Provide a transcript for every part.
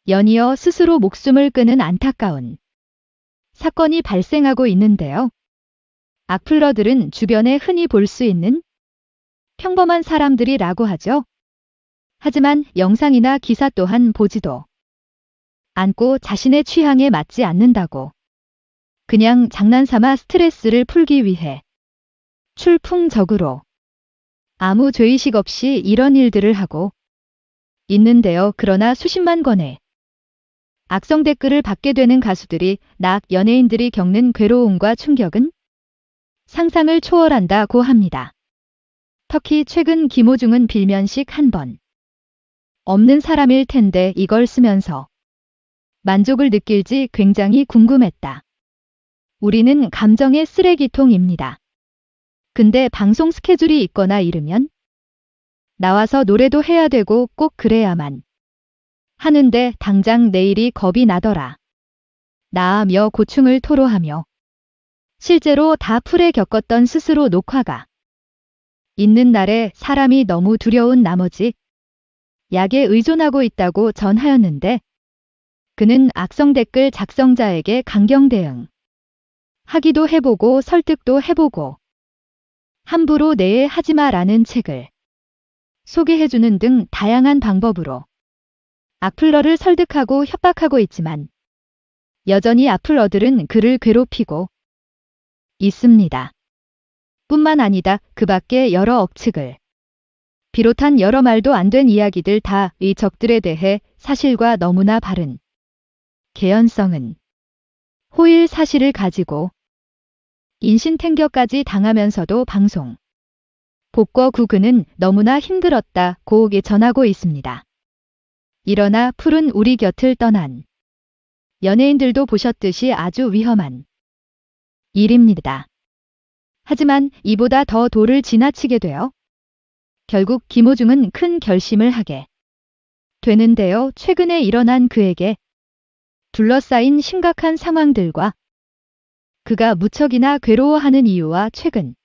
연이어 스스로 목숨을 끊은 안타까운 사건이 발생하고 있는데요. 악플러들은 주변에 흔히 볼 수 있는 평범한 사람들이라고 하죠. 하지만 영상이나 기사 또한 보지도 않고 자신의 취향에 맞지 않는다고 그냥 장난삼아 스트레스를 풀기 위해 출풍적으로 아무 죄의식 없이 이런 일들을 하고 있는데요. 그러나 수십만 건의 악성 댓글을 받게 되는 가수들이 낙 연예인들이 겪는 괴로움과 충격은 상상을 초월한다고 합니다. 특히 최근 김호중은 빌면식 한 번 없는 사람일 텐데 이걸 쓰면서 만족을 느낄지 굉장히 궁금했다. 우리는 감정의 쓰레기통입니다. 근데 방송 스케줄이 있거나 이르면 나와서 노래도 해야 되고 꼭 그래야만 하는데 당장 내일이 겁이 나더라. 나아며 고충을 토로하며 실제로 다 풀에 겪었던 스스로 녹화가 있는 날에 사람이 너무 두려운 나머지 약에 의존하고 있다고 전하였는데 그는 악성 댓글 작성자에게 강경 대응 하기도 해보고 설득도 해보고 함부로 내에 하지마라는 책을 소개해주는 등 다양한 방법으로 악플러를 설득하고 협박하고 있지만 여전히 악플러들은 그를 괴롭히고 있습니다. 뿐만 아니다. 그 밖에 여러 억측을 비롯한 여러 말도 안 된 이야기들 다 이 적들에 대해 사실과 너무나 바른 개연성은 호일 사실을 가지고 인신탱겨까지 당하면서도 방송 복구 그는 너무나 힘들었다고 전하고 있습니다. 일어나 풀은 우리 곁을 떠난 연예인들도 보셨듯이 아주 위험한 일입니다. 하지만 이보다 더 도를 지나치게 되어 결국 김호중은 큰 결심을 하게 되는데요. 최근에 일어난 그에게 둘러싸인 심각한 상황들과 그가 무척이나 괴로워하는 이유와 최근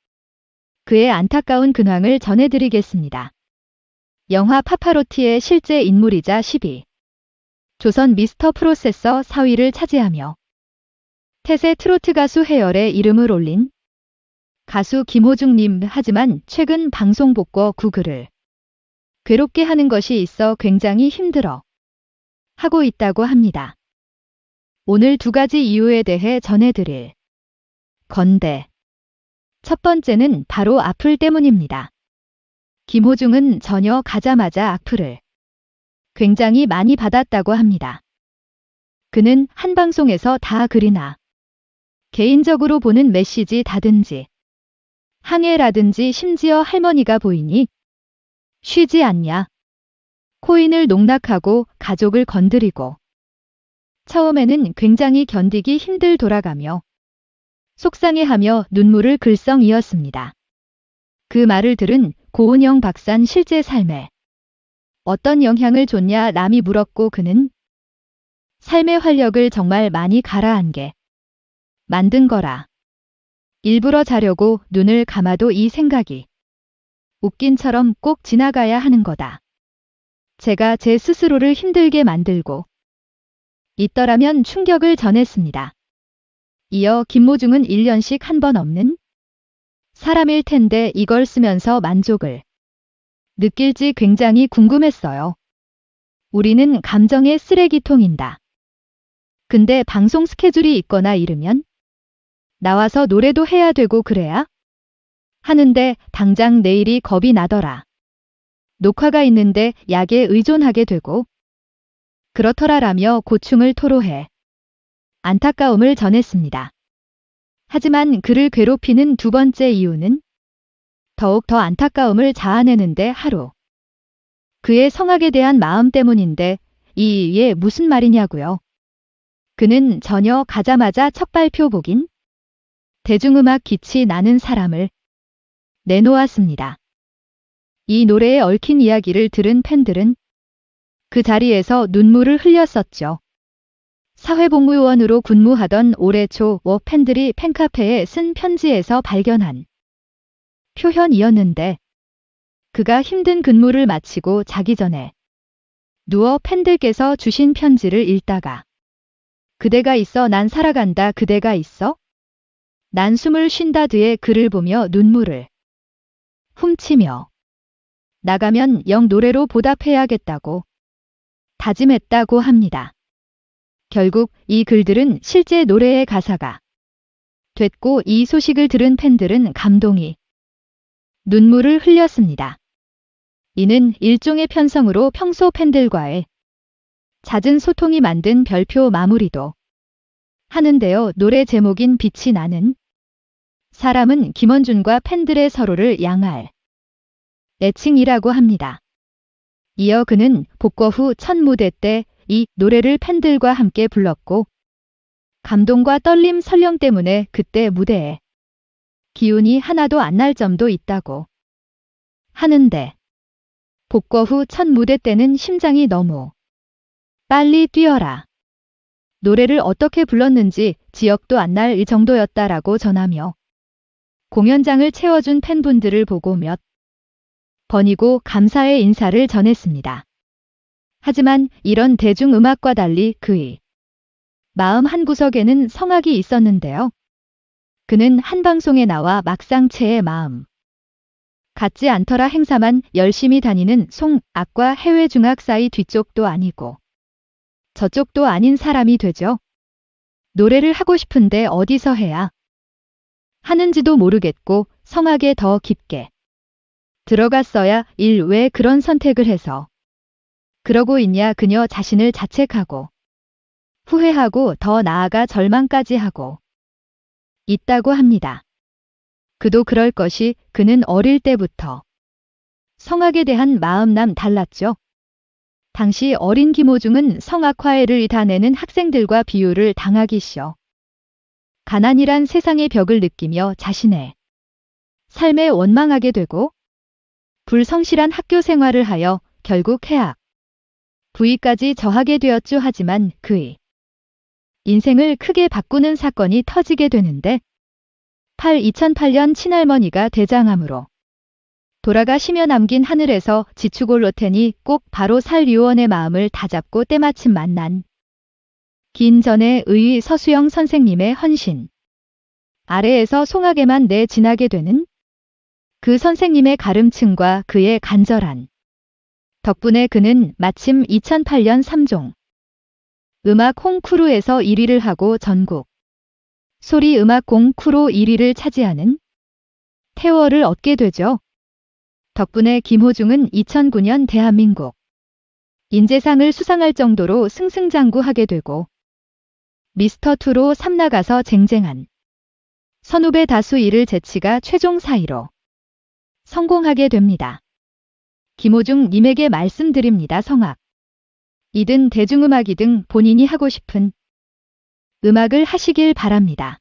그의 안타까운 근황을 전해드리겠습니다. 영화 파파로티의 실제 인물이자 12. 조선 미스터 프로세서 4위를 차지하며 태세 트로트 가수 해열에 이름을 올린 가수 김호중님. 하지만 최근 방송 복구 그를 괴롭게 하는 것이 있어 굉장히 힘들어 하고 있다고 합니다. 오늘 두 가지 이유에 대해 전해드릴 건데 첫 번째는 바로 악플 때문입니다. 김호중은 전혀 가자마자 악플을 굉장히 많이 받았다고 합니다. 그는 한 방송에서 다 글이나 개인적으로 보는 메시지다든지 항해라든지 심지어 할머니가 보이니 쉬지 않냐 코인을 농락하고 가족을 건드리고 처음에는 굉장히 견디기 힘들 돌아가며 속상해하며 눈물을 글썽이었습니다. 그 말을 들은 고은영 박사는 실제 삶에 어떤 영향을 줬냐 남이 물었고 그는 삶의 활력을 정말 많이 가라앉게 만든 거라. 일부러 자려고 눈을 감아도 이 생각이 웃긴처럼 꼭 지나가야 하는 거다. 제가 제 스스로를 힘들게 만들고 있더라면 충격을 전했습니다. 이어 김호중은 1년씩 한 번 없는 사람일 텐데 이걸 쓰면서 만족을 느낄지 굉장히 궁금했어요. 우리는 감정의 쓰레기통인다. 근데 방송 스케줄이 있거나 이르면 나와서 노래도 해야 되고 그래야 하는데 당장 내일이 겁이 나더라. 녹화가 있는데 약에 의존하게 되고 그렇더라라며 고충을 토로해 안타까움을 전했습니다. 하지만 그를 괴롭히는 두 번째 이유는 더욱 더 안타까움을 자아내는데 하루 그의 성악에 대한 마음 때문인데 이게 무슨 말이냐고요. 그는 전혀 가자마자 첫 발표 복인 대중음악 기치 나는 사람을 내놓았습니다. 이 노래에 얽힌 이야기를 들은 팬들은 그 자리에서 눈물을 흘렸었죠. 사회복무요원으로 근무하던 올해 초 팬들이 팬카페에 쓴 편지에서 발견한 표현이었는데 그가 힘든 근무를 마치고 자기 전에 누워 팬들께서 주신 편지를 읽다가 그대가 있어 난 살아간다 그대가 있어? 난 숨을 쉰다 뒤에 글을 보며 눈물을 훔치며 나가면 영 노래로 보답해야겠다고 다짐했다고 합니다. 결국 이 글들은 실제 노래의 가사가 됐고 이 소식을 들은 팬들은 감동이 눈물을 흘렸습니다. 이는 일종의 편성으로 평소 팬들과의 잦은 소통이 만든 별표 마무리도 하는데요. 노래 제목인 빛이 나는 사람은 김원준과 팬들의 서로를 양할 애칭이라고 합니다. 이어 그는 복거 후 첫 무대 때 이 노래를 팬들과 함께 불렀고 감동과 떨림 설령 때문에 그때 무대에 기운이 하나도 안 날 점도 있다고 하는데 복거 후 첫 무대 때는 심장이 너무 빨리 뛰어라. 노래를 어떻게 불렀는지 기억도 안 날 정도였다라고 전하며 공연장을 채워준 팬분들을 보고 몇 번이고 감사의 인사를 전했습니다. 하지만 이런 대중음악과 달리 그의 마음 한구석에는 성악이 있었는데요. 그는 한 방송에 나와 막상 채의 마음 같지 않더라 행사만 열심히 다니는 송악과 해외 중악 사이 뒤쪽도 아니고 저쪽도 아닌 사람이 되죠. 노래를 하고 싶은데 어디서 해야 하는지도 모르겠고 성악에 더 깊게 들어갔어야 왜 그런 선택을 해서 그러고 있냐 그녀 자신을 자책하고 후회하고 더 나아가 절망까지 하고 있다고 합니다. 그도 그럴 것이 그는 어릴 때부터 성악에 대한 마음남 달랐죠. 당시 어린 김호중은 성악화해를 다 내는 학생들과 비유를 당하기쇼. 가난이란 세상의 벽을 느끼며 자신의 삶에 원망하게 되고 불성실한 학교 생활을 하여 결국 해악 부위까지 저하게 되었죠. 하지만 그의 인생을 크게 바꾸는 사건이 터지게 되는데 2008년 친할머니가 대장암으로 돌아가시며 남긴 하늘에서 지축 올로 테니 꼭 바로 살 유언의 마음을 다잡고 때마침 만난 긴 전에 의 서수영 선생님의 헌신 아래에서 송악에만 내 지나게 되는 그 선생님의 가름층과 그의 간절한 덕분에 그는 마침 2008년 3종 음악 콩쿠르에서 1위를 하고 전국 소리 음악 콩쿠르 1위를 차지하는 태월을 얻게 되죠. 덕분에 김호중은 2009년 대한민국 인재상을 수상할 정도로 승승장구하게 되고 미스터2로 3나가서 쟁쟁한 선후배 다수 이를 제치가 최종 4위로 성공하게 됩니다. 김호중 님에게 말씀드립니다. 성악 이든 대중음악이든 본인이 하고 싶은 음악을 하시길 바랍니다.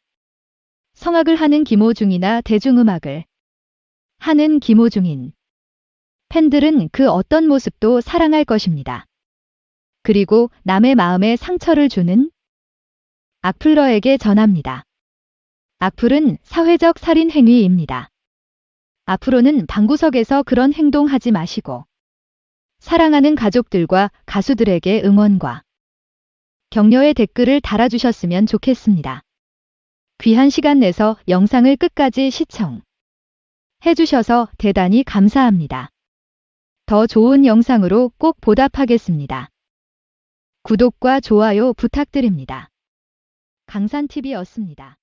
성악을 하는 김호중이나 대중음악을 하는 김호중인 팬들은 그 어떤 모습도 사랑할 것입니다. 그리고 남의 마음에 상처를 주는 악플러에게 전합니다. 악플은 사회적 살인 행위입니다. 앞으로는 방구석에서 그런 행동하지 마시고 사랑하는 가족들과 가수들에게 응원과 격려의 댓글을 달아주셨으면 좋겠습니다. 귀한 시간 내서 영상을 끝까지 시청해 주셔서 대단히 감사합니다. 더 좋은 영상으로 꼭 보답하겠습니다. 구독과 좋아요 부탁드립니다. 강산TV였습니다.